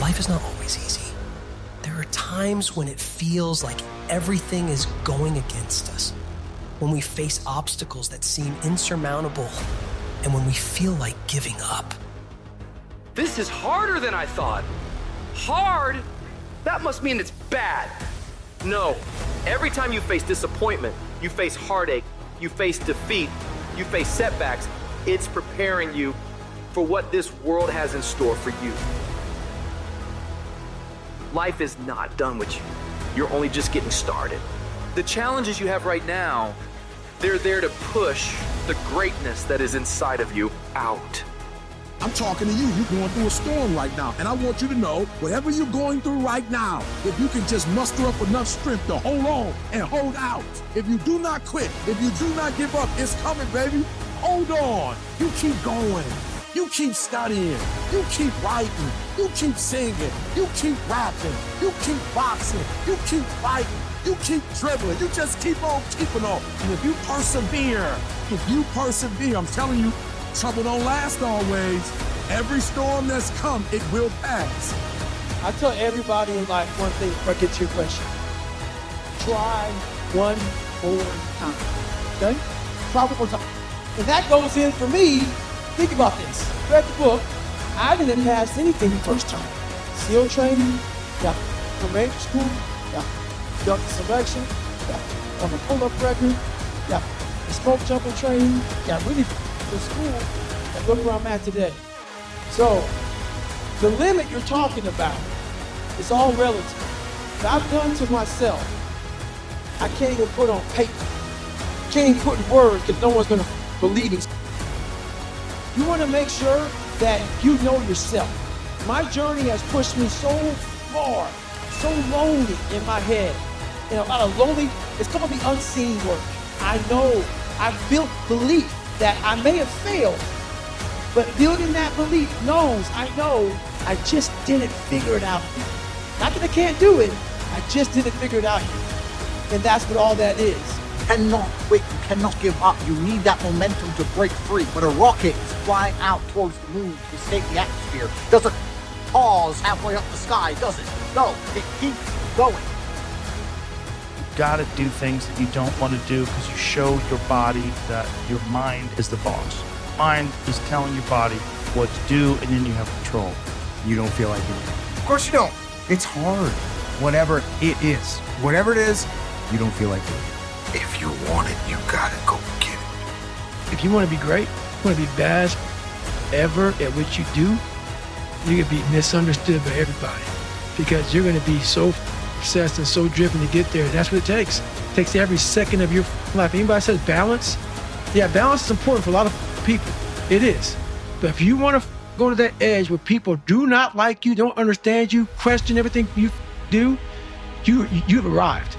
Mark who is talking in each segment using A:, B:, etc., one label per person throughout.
A: life is not always easy. There are times when it feels like everything is going against us, when we face obstacles that seem insurmountable, and when we feel like giving up.
B: This is harder than I thought. Hard? That must mean it's bad. No, every time you face disappointment, you face heartache, you face defeat, you face setbacks, it's preparing you for what this world has in store for you. Life is not done with you. You're only just getting started. The challenges you have right now, they're there to push the greatness that is inside of you out.
C: I'm talking to you. You're going through a storm right now. And I want you to know, whatever you're going through right now, if you can just muster up enough strength to hold on and hold out. If you do not quit, if you do not give up, it's coming, baby. Hold on. You keep going. You keep studying. You keep writing. You keep singing. You keep rapping. You keep boxing. You keep fighting. You keep dribbling. You just keep on keeping on. And if you persevere, I'm telling you, trouble don't last always. Every storm that's come, it will pass.
D: I tell everybody in life one thing before I get to your question. Try one more time, okay? Try one more time. And that goes in for me, think about this. Read the book, I didn't pass anything the first time. SEAL training, got from Ranger school, got duck selection, got on the pull-up record, got the smoke jumping training, got really the school, and look where I'm at today. So, the limit you're talking about is all relative. What I've done to myself, I can't even put on paper. Can't even put in words because no one's gonna believe it. You wanna make sure that you know yourself. My journey has pushed me so far, so lonely in my head. And a lot of lonely, it's called the unseen work. I know, I've built belief that I may have failed, but building that belief I know, I just didn't figure it out. Not that I can't do it, I just didn't figure it out yet. And that's what all that is.
E: You cannot quit, you cannot give up. You need that momentum to break free. When a rocket is flying out towards the moon to escape the atmosphere, it doesn't pause halfway up the sky, does it? No, it keeps going.
F: Gotta do things that you don't want to do because you show your body that your mind is the boss. Mind is telling your body what to do, and then you have control.
G: You don't feel like it. Of course you don't. It's hard. Whatever it is. Whatever it is, you don't feel like it.
H: If you want it, you gotta go get it.
D: If you want to be great, you want to be best ever at what you do, you're going to be misunderstood by everybody because you're going to be so obsessed and so driven to get there. That's what it takes. It takes every second of your life. Anybody says balance? Yeah, balance is important for a lot of people. It is. But if you want to go to that edge where people do not like you, don't understand you, question everything you do, you've arrived.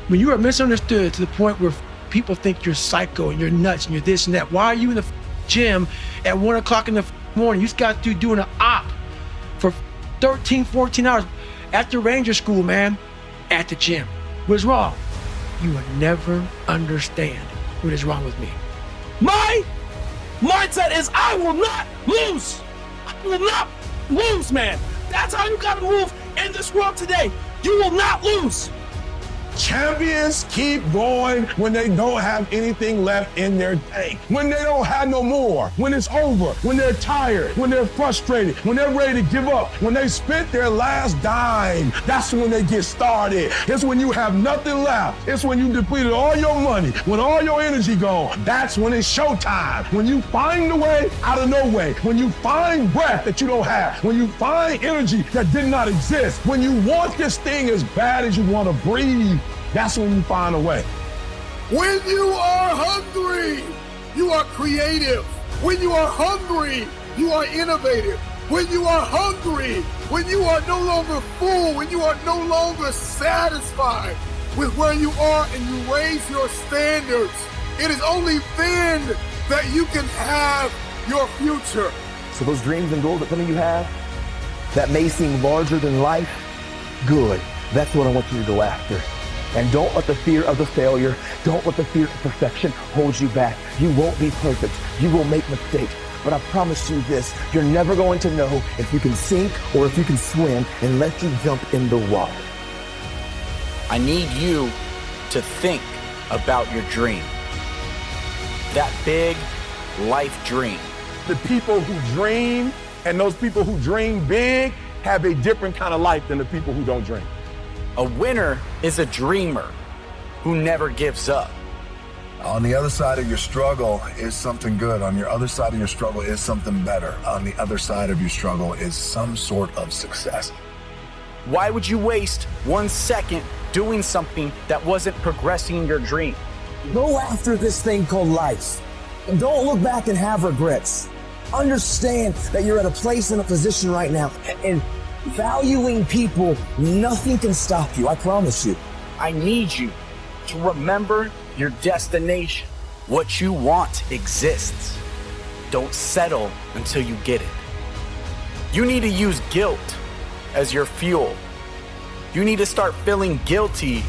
D: When you are misunderstood to the point where people think you're psycho and you're nuts and you're this and that, why are you in the gym at 1 o'clock in the morning? You just got to doing an op for 13, 14 hours at the Ranger school, man, at the gym. What's wrong? You will never understand what is wrong with me.
I: My mindset is I will not lose. I will not lose, man. That's how you gotta move in this world today. You will not lose.
C: Champions keep going when they don't have anything left in their tank. When they don't have no more. When it's over. When they're tired. When they're frustrated. When they're ready to give up. When they spent their last dime. That's when they get started. It's when you have nothing left. It's when you depleted all your money. When all your energy gone. That's when it's showtime. When you find a way out of no way. When you find breath that you don't have. When you find energy that did not exist. When you want this thing as bad as you want to breathe. That's when you find a way.
H: When you are hungry, you are creative. When you are hungry, you are innovative. When you are hungry, when you are no longer full, when you are no longer satisfied with where you are and you raise your standards, it is only then that you can have your future.
J: So those dreams and goals that some of you have that may seem larger than life, good. That's what I want you to go after. And don't let the fear of the failure, don't let the fear of perfection hold you back. You won't be perfect. You will make mistakes. but I promise you this, you're never going to know if you can sink or if you can swim unless you jump in the water.
K: I need you to think about your dream. That big life dream.
H: The people who dream and those people who dream big have a different kind of life than the people who don't dream.
K: A winner is a dreamer who never gives up.
L: On the other side of your struggle is something good. On your other side of your struggle is something better. On the other side of your struggle is some sort of success.
K: Why would you waste 1 second doing something that wasn't progressing your dream?
J: Go after this thing called life. And don't look back and have regrets. Understand that you're at a place and a position right now. And valuing people, nothing can stop you, I promise you.
K: I need you to remember your destination. What you want exists. Don't settle until you get it. You need to use guilt as your fuel. You need to start feeling guilty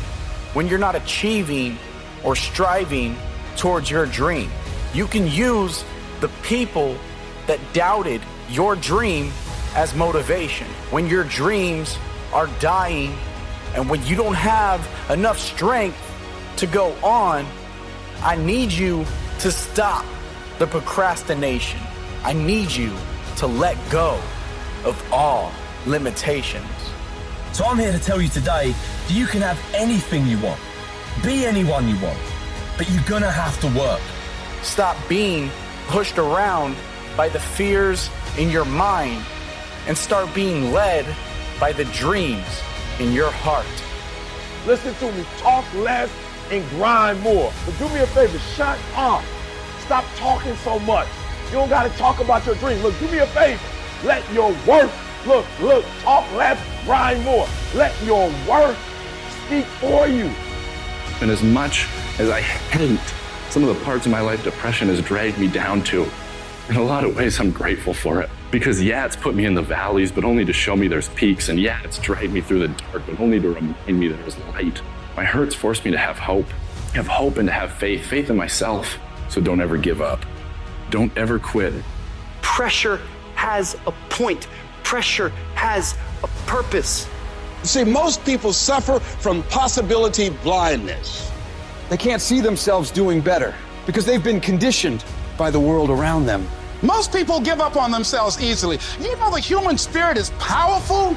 K: when you're not achieving or striving towards your dream. You can use the people that doubted your dream as motivation. When your dreams are dying and when you don't have enough strength to go on, I need you to stop the procrastination. I need you to let go of all limitations.
M: So I'm here to tell you today that you can have anything you want, be anyone you want, but you're gonna have to work.
K: Stop being pushed around by the fears in your mind and start being led by the dreams in your heart.
H: Listen to me, talk less and grind more. But do me a favor, shut up. Stop talking so much. You don't gotta talk about your dreams. Look, do me a favor. Let your work, look, talk less, grind more. Let your work speak for you.
N: And as much as I hate some of the parts of my life depression has dragged me down to, in a lot of ways, I'm grateful for it. Because yeah, it's put me in the valleys, but only to show me there's peaks. And yeah, it's dragged me through the dark, but only to remind me there's light. My hurts forced me to have hope and to have faith in myself. So don't ever give up. Don't ever quit.
B: Pressure has a point. Pressure has a purpose.
O: See, most people suffer from possibility blindness.
P: They can't see themselves doing better because they've been conditioned by the world around them.
O: Most people give up on themselves easily. You know the human spirit is powerful?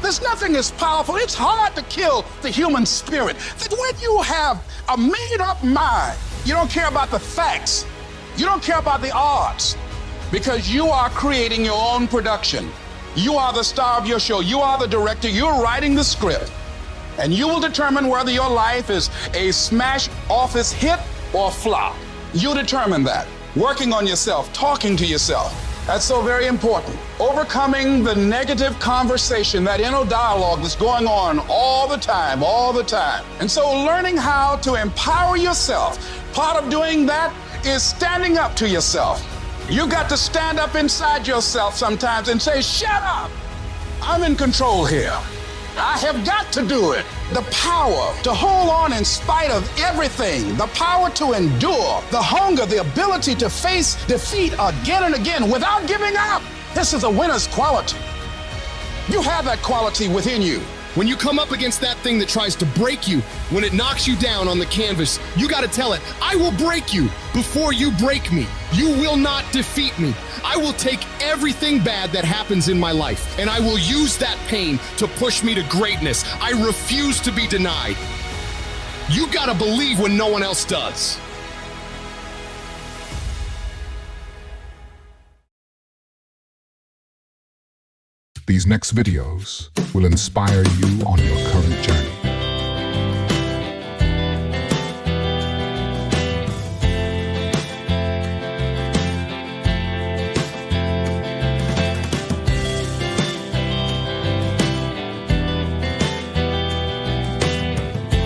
O: There's nothing as powerful. It's hard to kill the human spirit. That when you have a made-up mind, you don't care about the facts. You don't care about the odds because you are creating your own production. You are the star of your show. You are the director. You're writing the script. And you will determine whether your life is a smash office hit or flop. You determine that. Working on yourself, talking to yourself. That's so very important. Overcoming the negative conversation, that inner dialogue that's going on all the time. And so learning how to empower yourself. Part of doing that is standing up to yourself. You got to stand up inside yourself sometimes and say, shut up. I'm in control here. I have got to do it. The power to hold on in spite of everything, the power to endure, the hunger, the ability to face defeat again and again without giving up. This is a winner's quality. You have that quality within you.
Q: When you come up against that thing that tries to break you, when it knocks you down on the canvas, you got to tell it, I will break you before you break me. You will not defeat me. I will take everything bad that happens in my life, and I will use that pain to push me to greatness. I refuse to be denied. You got to believe when no one else does.
R: These next videos will inspire you on your current journey.